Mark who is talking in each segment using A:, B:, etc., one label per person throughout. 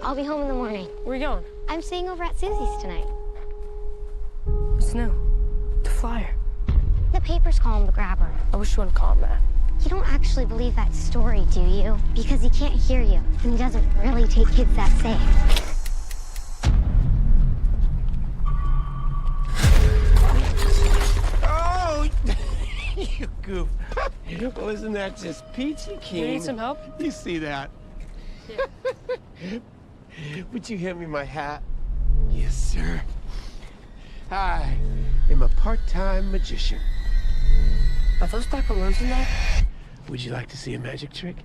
A: I'll be home in the morning.
B: Where are you going?
A: I'm staying over at Susie's tonight.
B: What's new? The flyer.
A: The papers call him the grabber.
B: I wish you wouldn't call him that.
A: You don't actually believe that story, do you? Because he can't hear you, and he doesn't really take kids that safe.
C: Oh, you goof. Well, isn't that just peachy keen?
B: You need some help?
C: You see that?
B: Yeah.
C: Would you hand me my hat? Yes, sir. I am a part-time magician.
B: Are those black balloons in there?
C: Would you like to see a magic trick?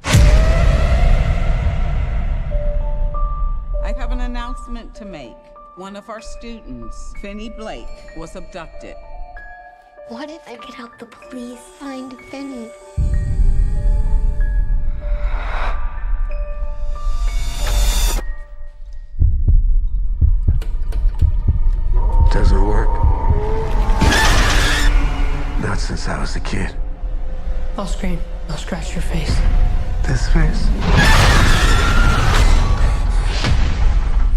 D: I have an announcement to make. One of our students, Finney Blake, was abducted.
A: What if I could help the police find Finney?
C: Doesn't work. Not since I was a kid.
B: I'll scream. I'll scratch your face.
C: This face?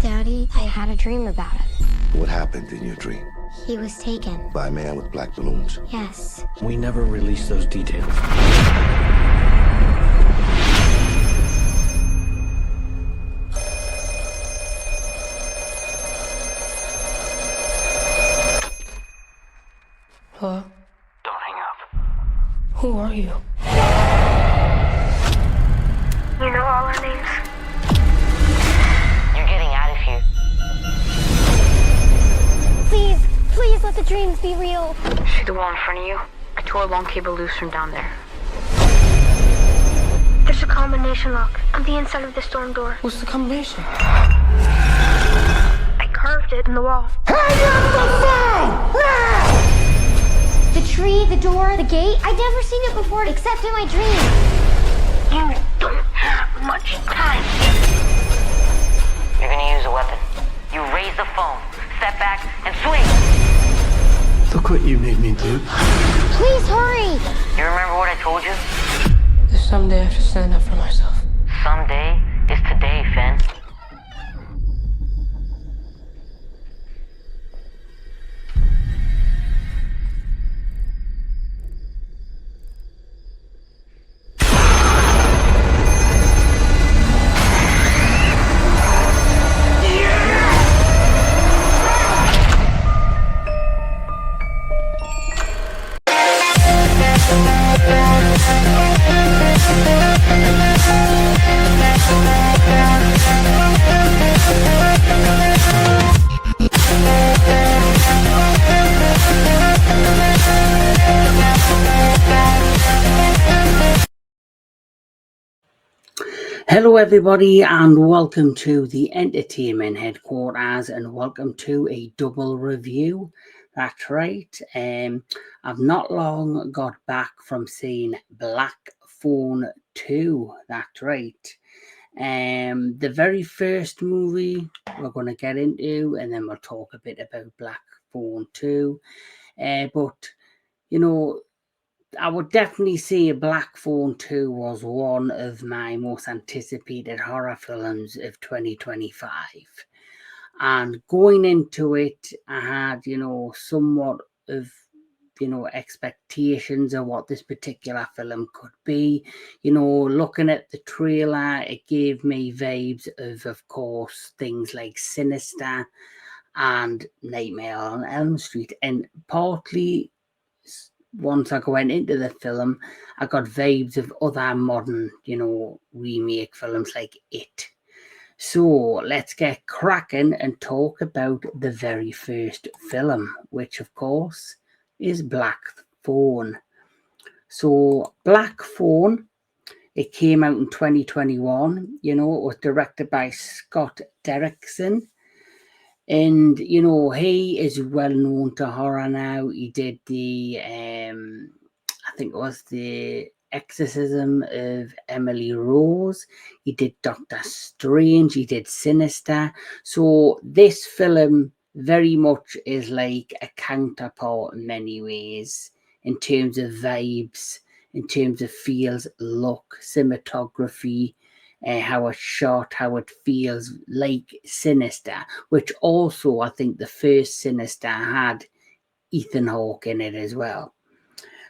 A: Daddy, I had a dream about it.
E: What happened in your dream?
A: He was taken.
E: By a man with black balloons.
A: Yes.
F: We never released those details.
B: Hello?
F: Don't hang up.
B: Who are you?
A: You know all our names?
F: You're getting out of here.
A: Please let the dreams be real.
G: See the wall in front of you? I tore a long cable loose from down there.
A: There's a combination lock on the inside of the storm door.
B: What's the combination?
A: I carved it in the wall.
C: Hang up the phone! Now!
A: The tree, the door, the gate. I'd never seen it before except in my dreams.
G: You don't have much time.
F: You're gonna use a weapon. You raise the phone, step back, and swing.
C: Look what you made me do.
A: Please hurry!
F: You remember what I told you?
B: There's someday I have to stand up for myself.
F: Someday is today, Finn.
H: Hello everybody and welcome to the Entertainment Headquarters and welcome to a double review. That's right, I've not long got back from seeing Black Phone 2, that's right. The very first movie we're going to get into and then we'll talk a bit about Black Phone 2. But, you know, I would definitely say Black Phone 2 was one of my most anticipated horror films of 2025. And going into it, I had, somewhat of, expectations of what this particular film could be. Looking at the trailer, it gave me vibes of course, things like Sinister and Nightmare on Elm Street. And partly, once I went into the film, I got vibes of other modern, remake films like It. So let's get cracking and talk about the very first film, which of course is Black Phone. So Black Phone, it came out in 2021, it was directed by Scott Derrickson. And, he is well known to horror now. He did the, I think it was the Exorcism of Emily Rose. He did Doctor Strange. He did Sinister. So this film very much is like a counterpart in many ways in terms of vibes, in terms of feels, look, cinematography, how it's shot, how it feels like Sinister, which also I think the first Sinister had Ethan Hawke in it as well.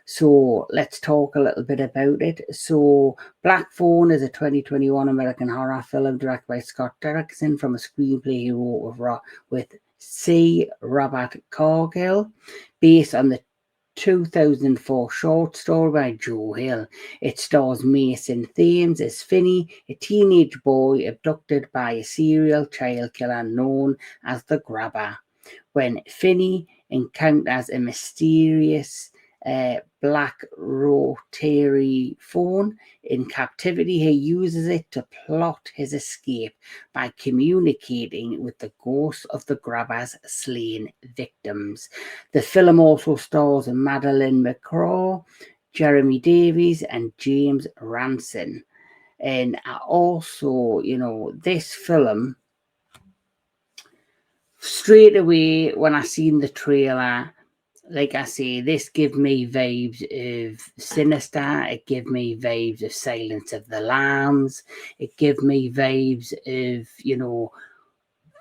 H: So let's talk a little bit about it. So Black Phone is a 2021 American horror film directed by Scott Derrickson from a screenplay he wrote with C. Robert Cargill, based on the 2004 short story by Joe Hill. It stars Mason Thames as Finney, a teenage boy abducted by a serial child killer known as the Grabber. When Finney encounters a mysterious black rotary phone in captivity, he uses it to plot his escape by communicating with the ghosts of the Grabber's slain victims. The film also stars Madeleine McCaw, Jeremy Davies, and James Ranson. And also, this film, straight away when I seen the trailer, like I say, this gave me vibes of Sinister. It gave me vibes of Silence of the Lambs. It gave me vibes of,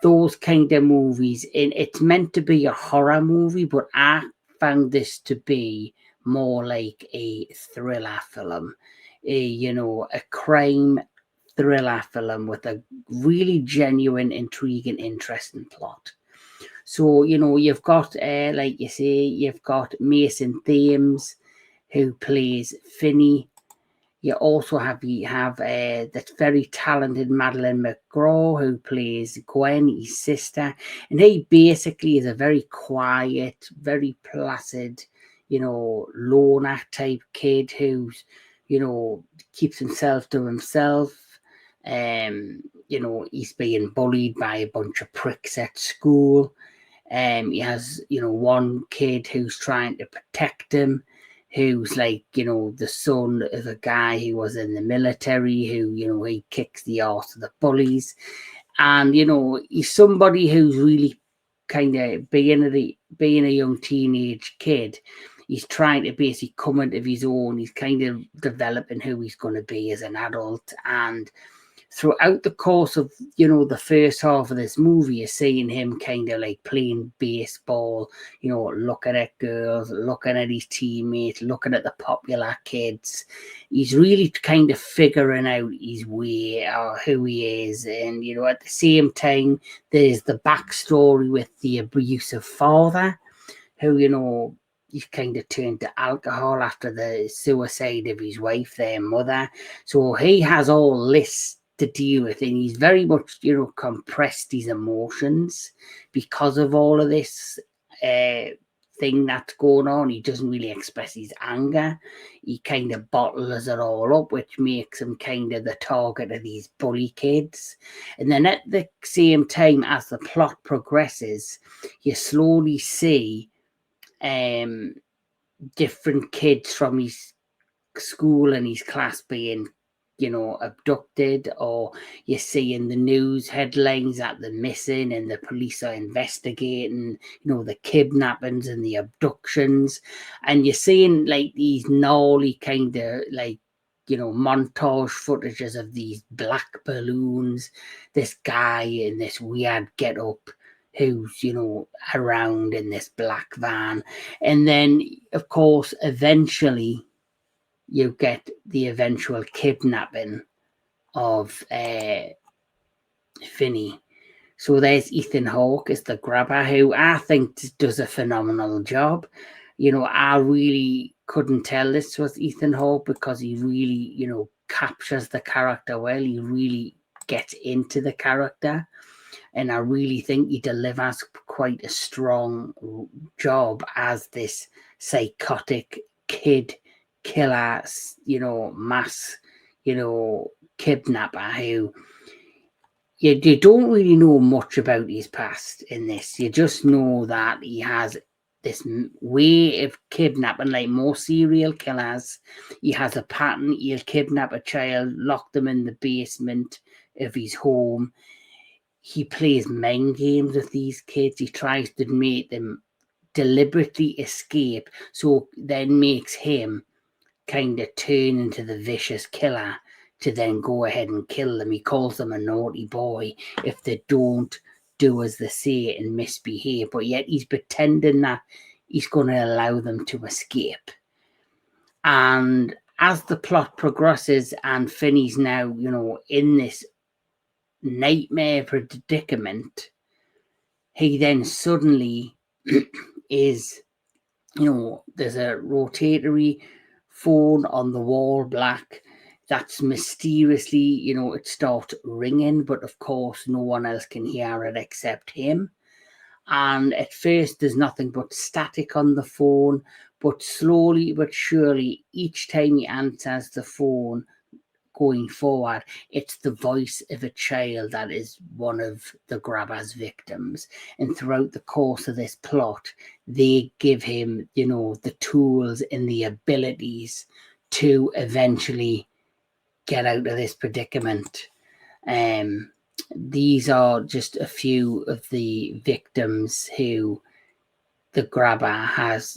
H: those kind of movies. And it's meant to be a horror movie, but I found this to be more like a thriller film, a crime thriller film with a really genuine, intriguing, interesting plot. So, you've got, like you say, you've got Mason Thames, who plays Finney. You also have that very talented Madeleine McCaw, who plays Gwen, his sister. And he basically is a very quiet, very placid, loner type kid who's, keeps himself to himself. He's being bullied by a bunch of pricks at school. He has, one kid who's trying to protect him, who's like, the son of a guy who was in the military, who, he kicks the arse of the bullies. And, he's somebody who's really kind of being a young teenage kid. He's trying to basically come into his own. He's kind of developing who he's going to be as an adult. And throughout the course of, the first half of this movie, you're seeing him kind of like playing baseball, looking at girls, looking at his teammates, looking at the popular kids. He's really kind of figuring out his way or who he is. And, at the same time, there's the backstory with the abusive father who, he's kind of turned to alcohol after the suicide of his wife, their mother. So he has all this to deal with, and he's very much, compressed his emotions because of all of this thing that's going on. He doesn't really express his anger. He kind of bottles it all up, which makes him kind of the target of these bully kids. And then at the same time, as the plot progresses, you slowly see different kids from his school and his class being abducted, or you see in the news headlines that they're missing and the police are investigating, the kidnappings and the abductions. And you're seeing like these gnarly kind of like, montage footages of these black balloons, this guy in this weird get-up who's, around in this black van. And then, of course, eventually you get the eventual kidnapping of Finney. So there's Ethan Hawke as the Grabber, who I think does a phenomenal job. I really couldn't tell this was Ethan Hawke because he really, captures the character well. He really gets into the character. And I really think he delivers quite a strong job as this psychotic kid killer, mass, kidnapper who you don't really know much about his past in this. You just know that he has this way of kidnapping, like most serial killers. He has a pattern. He'll kidnap a child, lock them in the basement of his home. He plays mind games with these kids. He tries to make them deliberately escape, so then makes him kind of turn into the vicious killer to then go ahead and kill them. He calls them a naughty boy if they don't do as they say and misbehave, but yet he's pretending that he's going to allow them to escape. And as the plot progresses and Finney's now, in this nightmare predicament, he then suddenly is, there's a rotatory phone on the wall, black, that's mysteriously, it starts ringing, but of course no one else can hear it except him. And at first there's nothing but static on the phone, but slowly but surely, each time he answers the phone going forward, it's the voice of a child that is one of the grabber's victims. And throughout the course of this plot, they give him, the tools and the abilities to eventually get out of this predicament. These are just a few of the victims who the grabber has,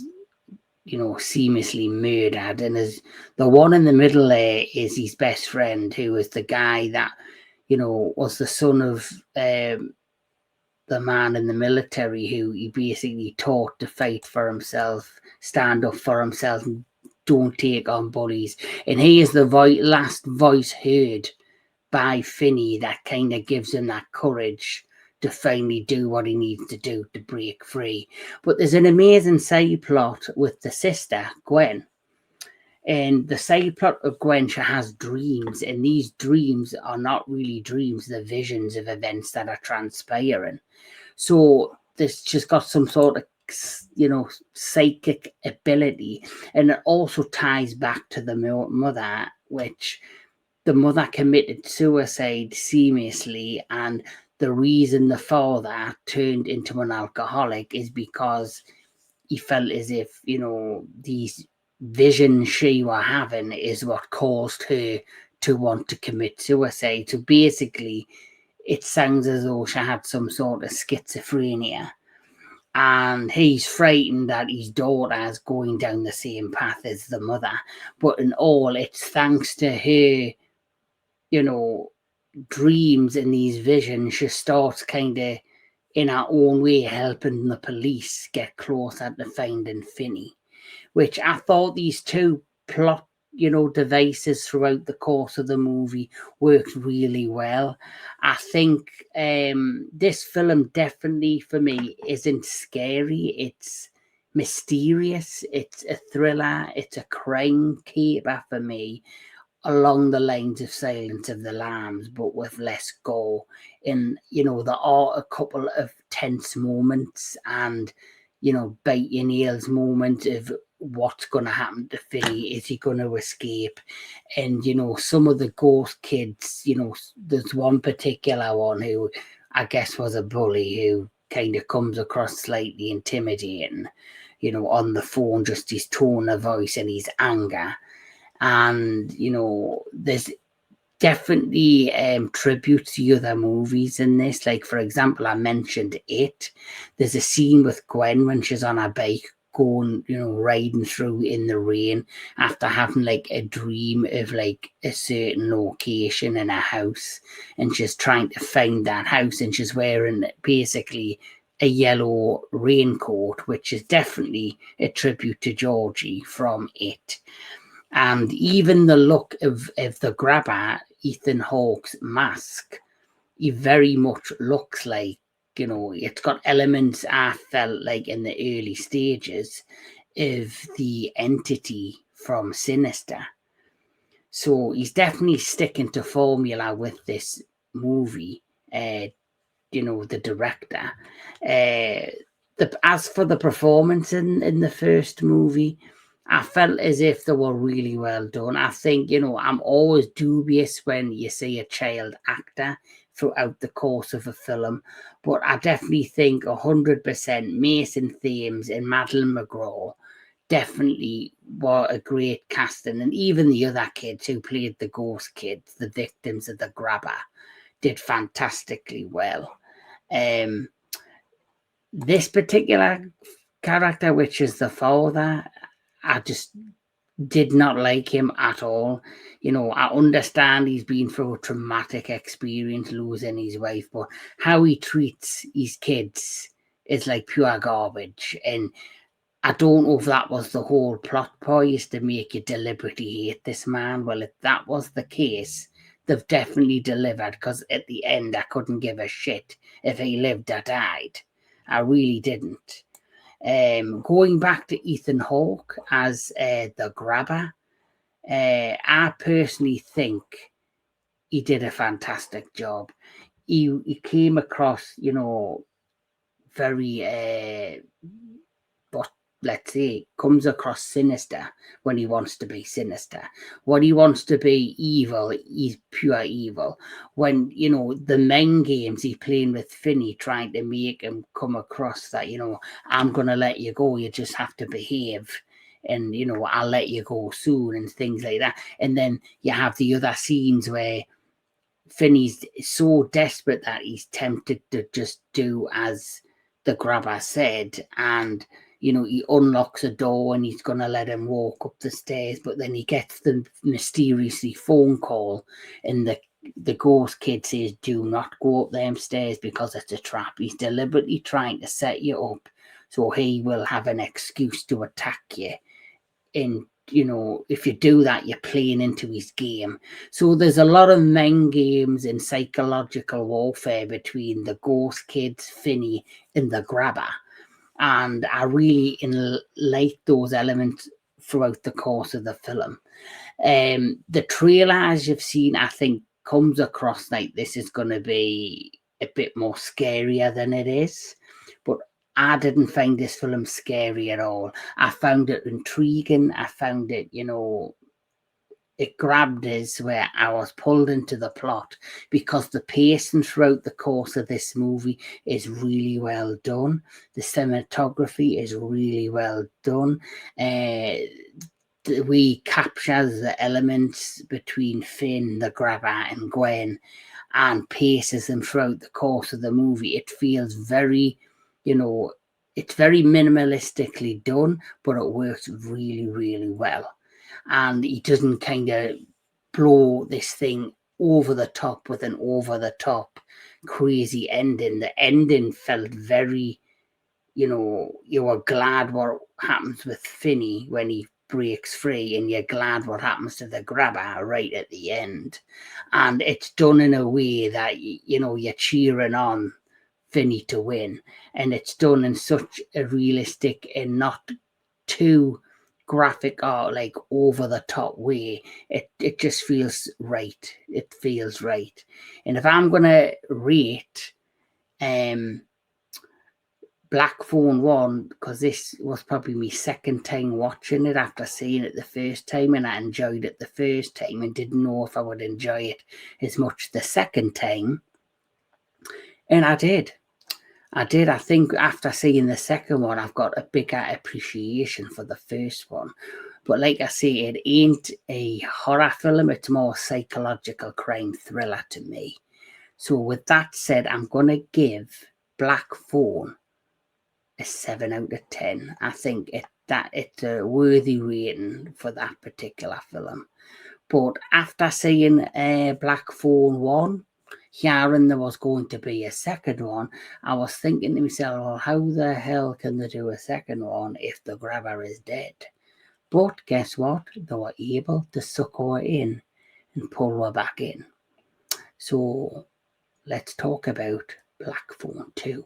H: seamlessly murdered. And as the one in the middle there is his best friend, who is the guy that, was the son of the man in the military who he basically taught to fight for himself, stand up for himself, and don't take on bullies. And he is the last voice heard by Finney that kind of gives him that courage to finally do what he needs to do to break free. But there's an amazing side plot with the sister, Gwen. And the side plot of Gwen, she has dreams, and these dreams are not really dreams, they're visions of events that are transpiring. So she's got some sort of, psychic ability. And it also ties back to the mother, which the mother committed suicide seamlessly, and the reason the father turned into an alcoholic is because he felt as if, these visions she was having is what caused her to want to commit suicide. So basically, it sounds as though she had some sort of schizophrenia. And he's frightened that his daughter is going down the same path as the mother. But in all, it's thanks to her, dreams and these visions, she starts kind of in her own way helping the police get closer to finding Finney, which I thought these two plot devices throughout the course of the movie worked really well. I think this film definitely for me isn't scary, it's mysterious, it's a thriller, it's a crime caper for me, along the lines of Silence of the Lambs, but with less gore. And, there are a couple of tense moments and, bite your nails moment of what's going to happen to Finney. Is he going to escape? And, some of the ghost kids, there's one particular one who I guess was a bully who kind of comes across slightly intimidating, on the phone, just his tone of voice and his anger. And there's definitely tributes to other movies in this. Like, for example, I mentioned It. There's a scene with Gwen when she's on her bike going, riding through in the rain after having like a dream of like a certain location in a house, and she's trying to find that house, and she's wearing basically a yellow raincoat, which is definitely a tribute to Georgie from It. And even the look of the grabber, Ethan Hawke's mask, he very much looks like, it's got elements I felt like in the early stages of the entity from Sinister. So he's definitely sticking to formula with this movie, the director. As for the performance in the first movie, I felt as if they were really well done. I think, I'm always dubious when you see a child actor throughout the course of a film, but I definitely think 100% Mason Thames and Madeline McGraw definitely were a great casting, and even the other kids who played the ghost kids, the victims of the grabber, did fantastically well. This particular character, which is the father, I just did not like him at all. You know, I understand he's been through a traumatic experience losing his wife, but how he treats his kids is like pure garbage. And I don't know if that was the whole plot point, is to make you deliberately hate this man. Well, if that was the case, they've definitely delivered, because at the end I couldn't give a shit if he lived or died. I really didn't. Going back to Ethan Hawke as the grabber, I personally think he did a fantastic job. He came across, you know, very let's say, comes across sinister when he wants to be sinister. When he wants to be evil, he's pure evil. When, you know, the mind games he's playing with Finney, trying to make him come across that, you know, I'm going to let you go, you just have to behave. And, you know, I'll let you go soon and things like that. And then you have the other scenes where Finney's so desperate that he's tempted to just do as the grabber said, and you know, he unlocks a door and he's going to let him walk up the stairs, but then he gets the mysteriously phone call and the ghost kid says, do not go up them stairs because it's a trap. He's deliberately trying to set you up so he will have an excuse to attack you. And, you know, if you do that, you're playing into his game. So there's a lot of mind games and psychological warfare between the ghost kids, Finney, and the grabber. And I really like those elements throughout the course of the film. The trailer, as you've seen, I think comes across like this is going to be a bit more scarier than it is. But I didn't find this film scary at all. I found it intriguing. I found it, you know, it grabbed us where I was pulled into the plot, because the pacing throughout the course of this movie is really well done. The cinematography is really well done. We capture the elements between Finn, the grabber, and Gwen, and paces them throughout the course of the movie. It feels very, you know, it's very minimalistically done, but it works really, really well. And he doesn't kind of blow this thing over the top with an over-the-top crazy ending. The ending felt very, you know, you were glad what happens with Finney when he breaks free, and you're glad what happens to the grabber right at the end. And it's done in a way that, you know, you're cheering on Finney to win. And it's done in such a realistic and not too graphic or like over the top way. It just feels right. It feels right. And if I'm gonna rate Black Phone 1, because this was probably my second time watching it after seeing it the first time, and I enjoyed it the first time and didn't know if I would enjoy it as much the second time, and I did. I think after seeing the second one, I've got a bigger appreciation for the first one. But like I say, it ain't a horror film. It's more psychological crime thriller to me. So with that said, I'm going to give Black Phone a 7 out of 10. I think it's a worthy rating for that particular film. But after seeing Black Phone 1, hearing there was going to be a second one, I was thinking to myself, well, how the hell can they do a second one if the grabber is dead? But guess what? They were able to suck her in and pull her back in. So let's talk about Black Phone 2.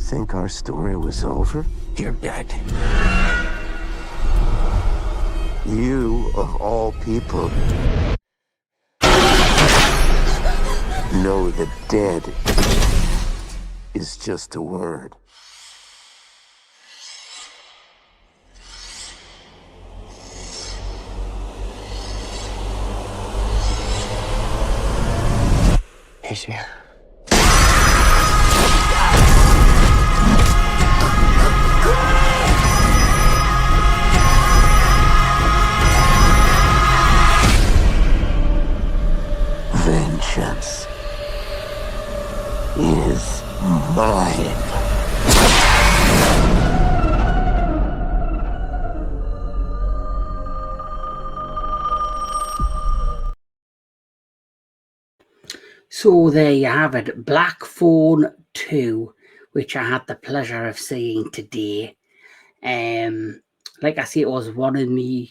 C: think our story was over? You're dead. You, of all people, know that dead is just a word. He's here. Vengeance is mine.
H: So there you have it, Black Phone 2, which I had the pleasure of seeing today. Like I say, it was one of the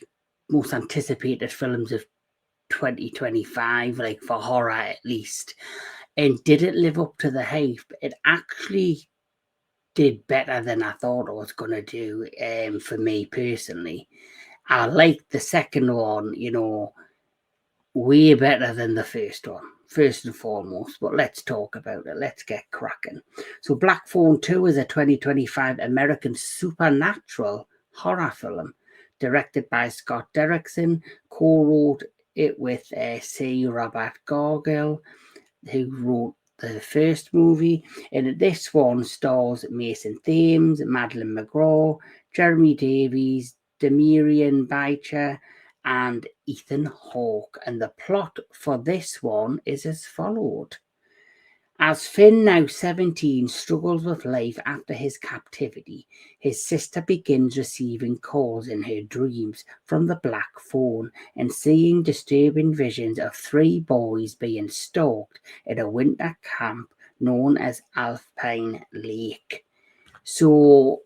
H: most anticipated films of 2025, like for horror at least. And did it live up to the hype? It actually did better than I thought it was going to do, for me personally. I liked the second one, you know, way better than the first one, first and foremost. But let's talk about it. Let's get cracking. So Black Phone 2 is a 2025 American supernatural horror film directed by Scott Derrickson, co-wrote it with C. Robert Cargill, who wrote the first movie. And this one stars Mason Thames, Madeline McGraw, Jeremy Davies, Demirian Baicher, and Ethan Hawke. And the plot for this one is as followed. As Finn, now 17, struggles with life after his captivity, his sister begins receiving calls in her dreams from the Black Phone and seeing disturbing visions of 3 boys being stalked at a winter camp known as Alpine Lake. So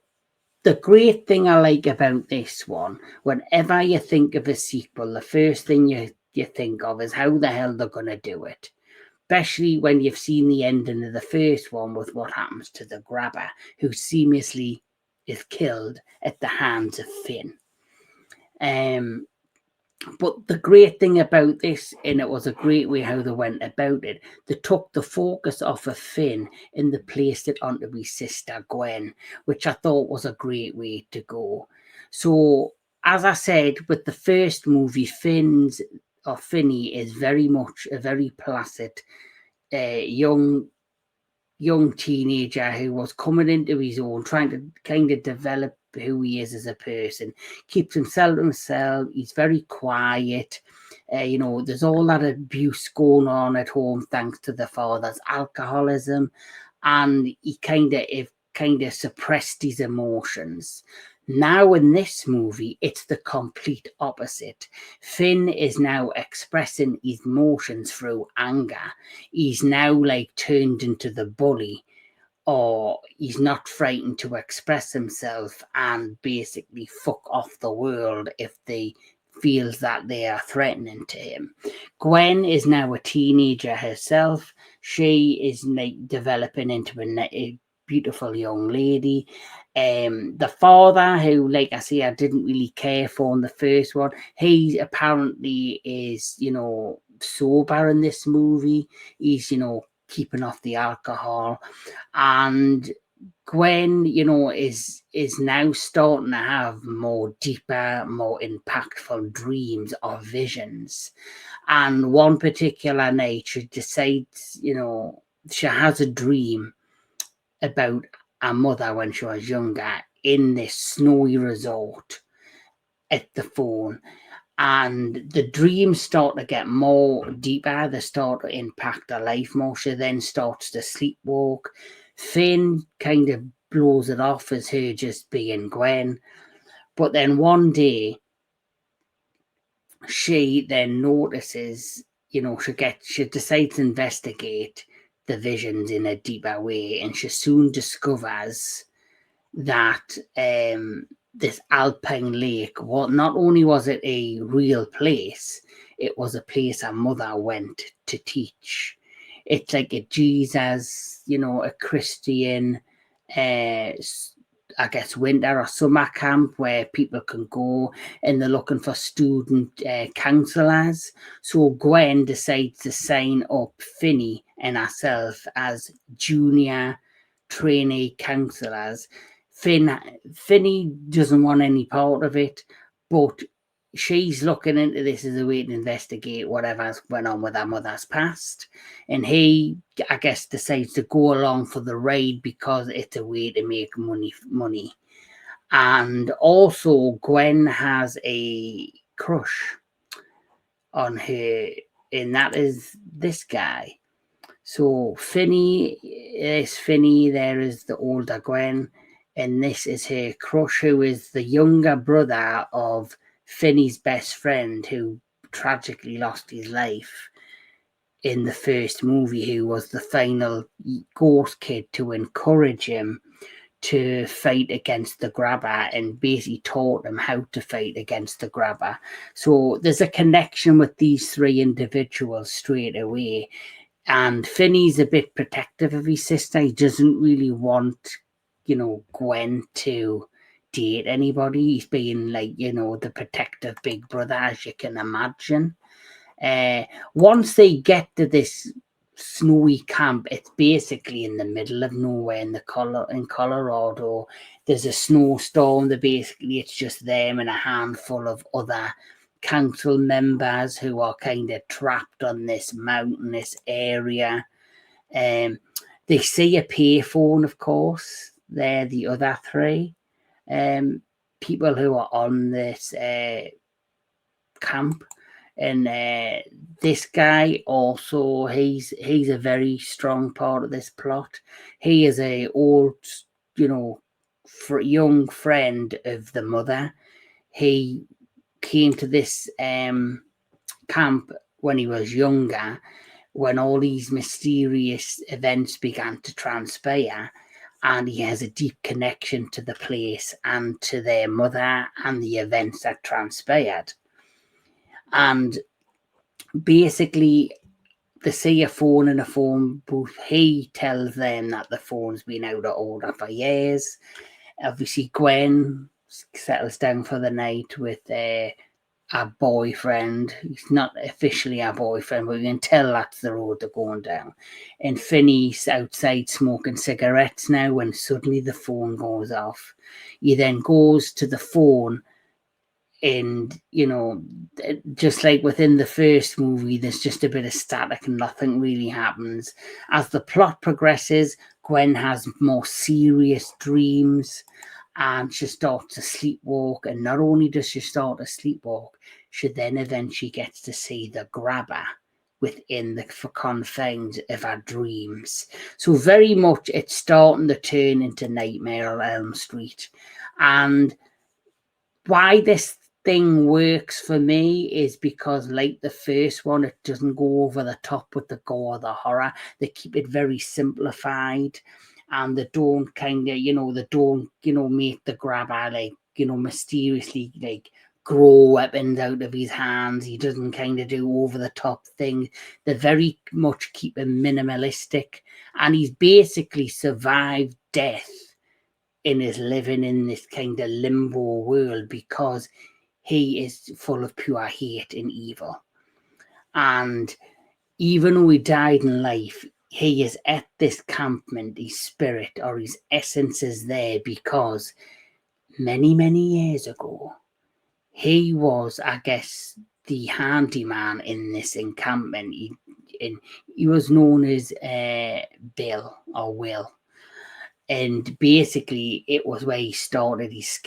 H: the great thing I like about this one, whenever you think of a sequel, the first thing you think of is how the hell they're going to do it. Especially when you've seen the ending of the first one with what happens to the grabber, who seamlessly is killed at the hands of Finn. But the great thing about this, and it was a great way how they went about it, they took the focus off of Finn and they placed it onto his sister Gwen, which I thought was a great way to go. So, as I said, with the first movie, Finney is very much a very placid young teenager who was coming into his own, trying to kind of develop who he is as a person, keeps himself to himself. He's very quiet. You know, there's all that abuse going on at home thanks to the father's alcoholism, and he kind of suppressed his emotions. Now in this movie, it's the complete opposite. Finn is now expressing his emotions through anger. He's now like turned into the bully, or he's not frightened to express himself and basically fuck off the world if they feels that they are threatening to him. Gwen is now a teenager herself. She is like developing into a beautiful young lady. The father, who, like I say, I didn't really care for in the first one, he apparently is, you know, sober in this movie. He's, you know, keeping off the alcohol, and Gwen, you know, is now starting to have more deeper, more impactful dreams or visions. And one particular night, she decides, you know, she has a dream about her mother when she was younger in this snowy resort at the phone. And the dreams start to get more deeper. They start to impact her life more. She then starts to sleepwalk. Finn kind of blows it off as her just being Gwen. But then one day, she then notices, you know, she decides to investigate the visions in a deeper way, and she soon discovers that this Alpine Lake, not only was it a real place, it was a place her mother went to teach. It's like a Jesus, you know, a Christian I guess winter or summer camp where people can go, and they're looking for student counsellors. So Gwen decides to sign up Finney and herself as junior trainee counsellors. Finney doesn't want any part of it, but she's looking into this as a way to investigate whatever's went on with her mother's past. And he, I guess, decides to go along for the ride because it's a way to make money. And also, Gwen has a crush on her, and that is this guy. So Finney is Finney, there is the older Gwen, and this is her crush, who is the younger brother of Finney's best friend, who tragically lost his life in the first movie, who was the final ghost kid to encourage him to fight against the grabber and basically taught him how to fight against the grabber. So there's a connection with these three individuals straight away. And Finney's a bit protective of his sister. He doesn't really want, Gwen to date anybody. He's being like, the protective big brother, as you can imagine. Once they get to this snowy camp, it's basically in the middle of nowhere in Colorado. There's a snowstorm. It's just them and a handful of other council members who are kind of trapped on this mountainous area. They see a payphone, of course. They're the other three people who are on this camp. And this guy also, he's a very strong part of this plot. He is a old, young friend of the mother. He came to this camp when he was younger, when all these mysterious events began to transpire, and he has a deep connection to the place and to their mother and the events that transpired. And basically, they see a phone in a phone booth. He tells them that the phone's been out of order for years. Obviously, Gwen settles down for the night with a boyfriend. He's not officially a boyfriend, but we can tell that's the road they're going down. And Finney's outside smoking cigarettes now when suddenly the phone goes off. He then goes to the phone, and, just like within the first movie, there's just a bit of static and nothing really happens. As the plot progresses, Gwen has more serious dreams, and she starts to sleepwalk. And not only does she start to sleepwalk, she then eventually gets to see the grabber within the confines of her dreams. So very much it's starting to turn into Nightmare on Elm Street. And why this thing works for me is because, like the first one, it doesn't go over the top with the gore or the horror. They keep it very simplified, and they don't make the grabber mysteriously grow weapons out of his hands. He doesn't kind of do over the top things. They very much keep him minimalistic, and he's basically survived death and is living in this kind of limbo world because he is full of pure hate and evil. And even though he died in life, he is at this campment, his spirit or his essence is there because many, many years ago, he was, I guess, the handyman in this encampment. He was known as Bill or Will. And basically, it was where he started his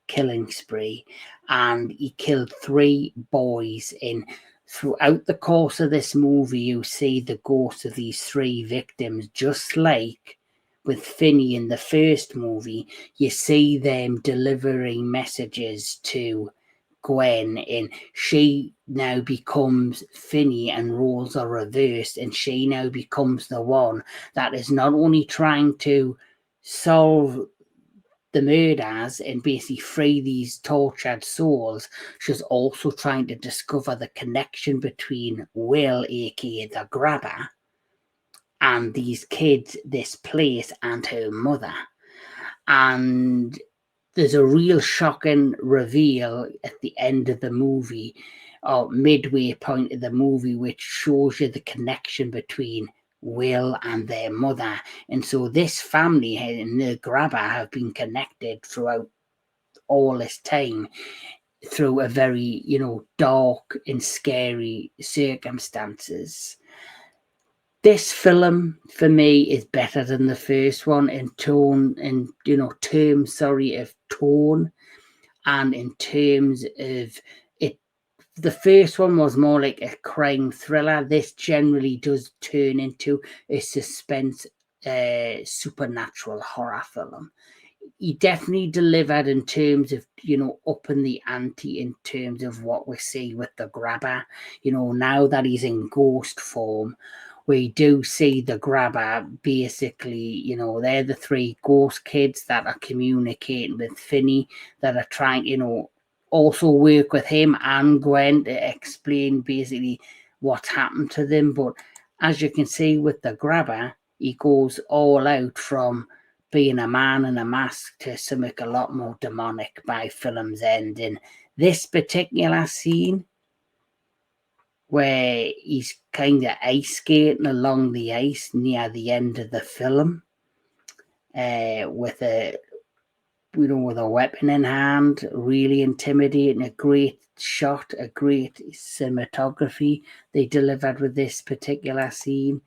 H: killing spree. And he killed 3 boys. And throughout the course of this movie, you see the ghosts of these 3 victims, just like with Finney in the first movie. You see them delivering messages to Gwen, and she now becomes Finney, and roles are reversed, and she now becomes the one that is not only trying to solve the murders and basically free these tortured souls, she's also trying to discover the connection between Will, aka the grabber, and these kids, this place, and her mother. And there's a real shocking reveal at the end of the movie, or midway point of the movie, which shows you the connection between Will and their mother. And so this family and the Grabber have been connected throughout all this time through a very, dark and scary circumstances. This film for me is better than the first one in tone and terms of tone, and in terms of it. The first one was more like a crime thriller. This generally does turn into a suspense supernatural horror film. He definitely delivered in terms of upping the ante in terms of what we see with the Grabber. Now that he's in ghost form, we do see the Grabber basically, they're the three ghost kids that are communicating with Finney, that are trying, also work with him and Gwen to explain basically what's happened to them. But as you can see with the Grabber, he goes all out from being a man in a mask to something a lot more demonic by film's end. In this particular scene, where he's kind of ice skating along the ice near the end of the film, with a weapon in hand, really intimidating, a great shot, a great cinematography they delivered with this particular scene.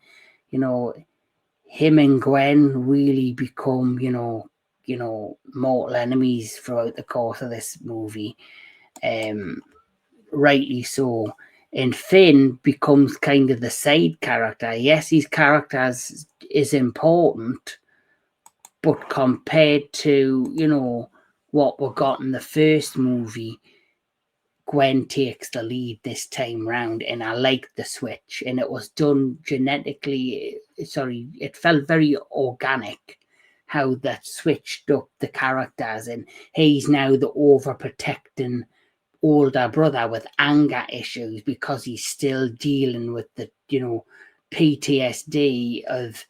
H: Him and Gwen really become, mortal enemies throughout the course of this movie. Rightly so. And Finn becomes kind of the side character. Yes, his character is important, but compared to, what we got in the first movie, Gwen takes the lead this time round, and I like the switch. And it was done it felt very organic how that switched up the characters. And he's now the overprotecting older brother with anger issues because he's still dealing with the PTSD of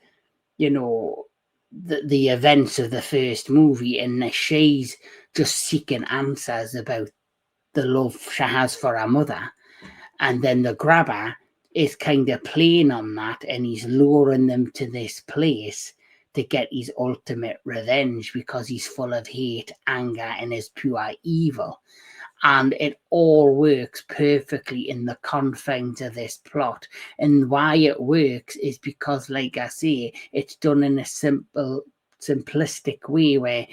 H: the events of the first movie, and she's just seeking answers about the love she has for her mother. And then the Grabber is kind of playing on that, and he's luring them to this place to get his ultimate revenge because he's full of hate, anger, and is pure evil. And it all works perfectly in the confines of this plot. And why it works is because, like I say, it's done in a simplistic way where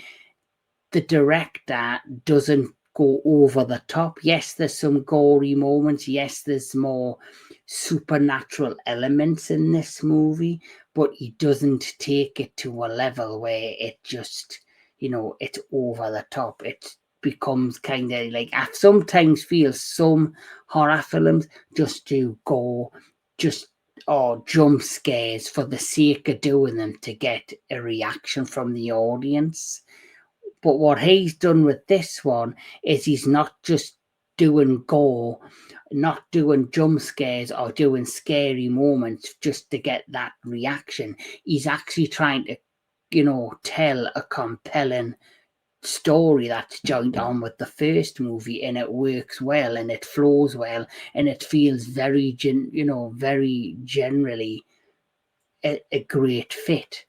H: the director doesn't go over the top. Yes, there's some gory moments. Yes, there's more supernatural elements in this movie, but he doesn't take it to a level where it just, it's over the top. It becomes kind of like, I sometimes feel some horror films just do go jump scares for the sake of doing them to get a reaction from the audience. But what he's done with this one is he's not just doing gore, not doing jump scares or doing scary moments just to get that reaction. He's actually trying to, tell a compelling story that's joined on with the first movie, and it works well and it flows well, and it feels very very generally a great fit.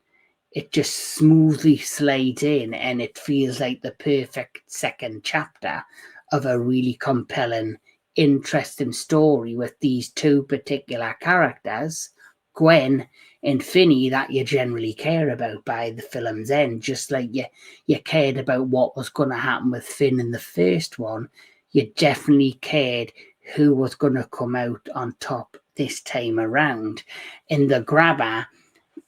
H: It just smoothly slides in, and it feels like the perfect second chapter of a really compelling, interesting story with these two particular characters, Gwen and Finney, that you generally care about by the film's end. Just like you cared about what was going to happen with Finn in the first one, you definitely cared who was going to come out on top this time around. In the Grabber,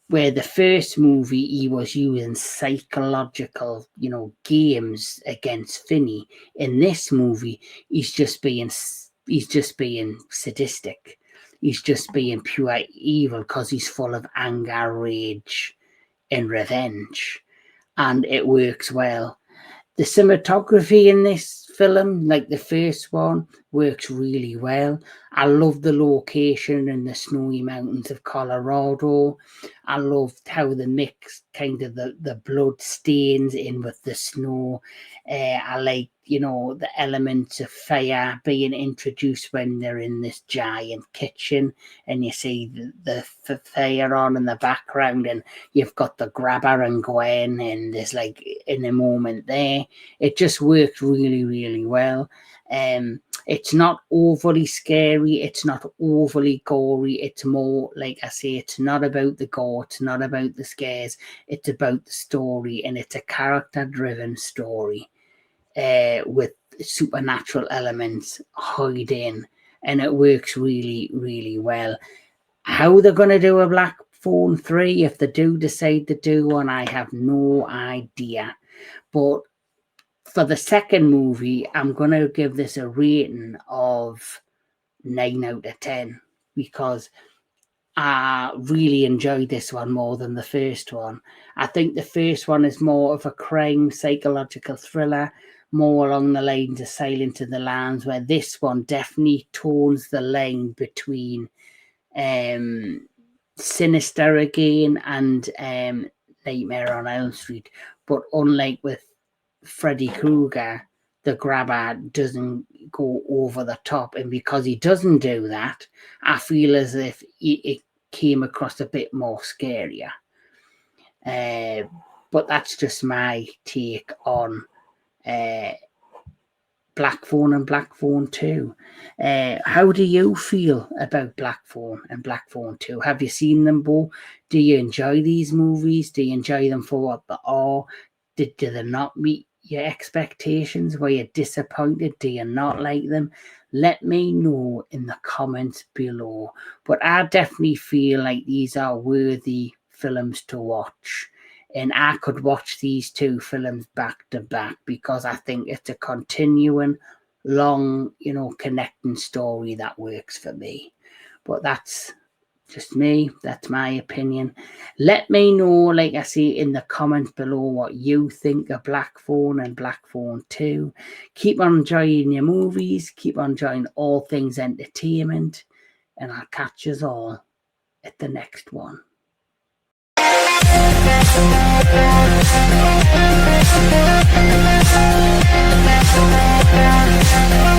H: where the first movie he was using psychological, games against Finney, in this movie he's just being sadistic. He's just being pure evil because he's full of anger, rage, and revenge. And it works well. The cinematography in this film, like the first one, works really well. I love the location in the snowy mountains of Colorado. I loved how they mixed kind of the blood stains in with the snow. I like, you know, the elements of fire being introduced when they're in this giant kitchen and you see the fire on in the background and you've got the grabber and Gwen and there's like in a moment there. It just worked really, really well. It's not overly scary. It's not overly gory. It's more, like I say, it's not about the gore. It's not about the scares. It's about the story, and it's a character-driven story with supernatural elements hiding, and it works really, really well. How they're going to do a Black Phone 3, if they do decide to do one, I have no idea. But for the second movie, I'm going to give this a rating of 9 out of 10 because I really enjoyed this one more than the first one. I think the first one is more of a crime psychological thriller, more along the lines of Silence of the Lambs, where this one definitely tones the line between Sinister again and Nightmare on Elm Street. But unlike with Freddy Krueger, the grabber doesn't go over the top, and because he doesn't do that, I feel as if it came across a bit more scarier. But that's just my take on Black Phone and Black Phone 2. How do you feel about Black Phone and Black Phone 2? Have you seen them both? Do you enjoy these movies? Do you enjoy them for what they are? Did they not meet your expectations? Were you disappointed? Do you not like them? Let me know in the comments below. But I definitely feel like these are worthy films to watch. And I could watch these two films back to back because I think it's a continuing, long, you know, connecting story that works for me. But that's just me. That's my opinion. Let me know, like I say, in the comments below what you think of Black Phone and Black Phone 2. Keep on enjoying your movies. Keep on enjoying all things entertainment. And I'll catch you all at the next one.
I: We'll be right back.